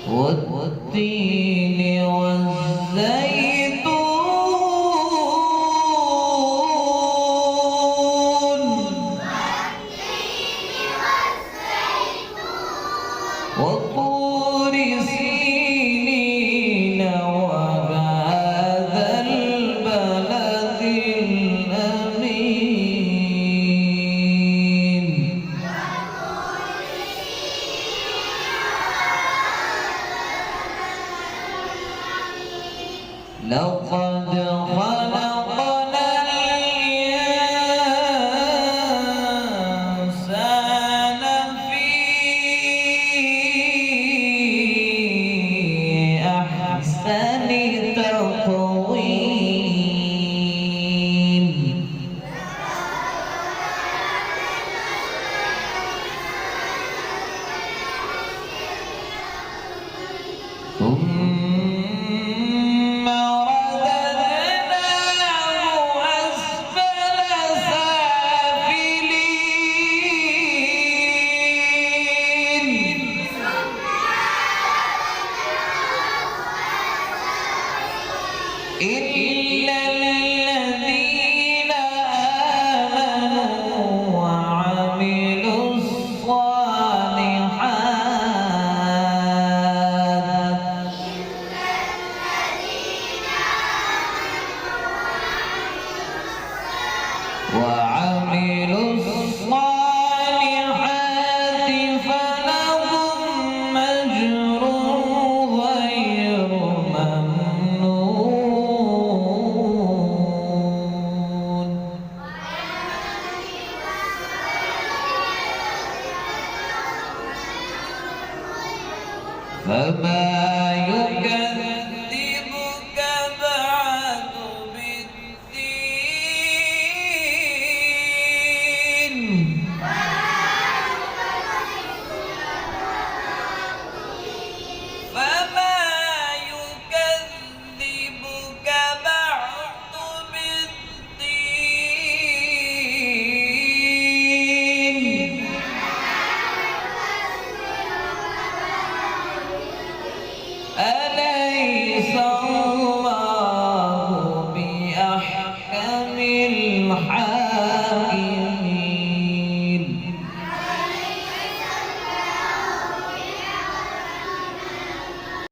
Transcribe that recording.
والتين والزيتون وطور سينين وهذا البلد الأمين لقد خلقنا الإنسان في أحسن تقويم ثم رددناه أسفل سافلين إلا الذين آمنوا وعملوا الصالحات فلهم أجر غير ممنون فما يكذبك بعد بالدين فما يكذبك بعد بالدين أليس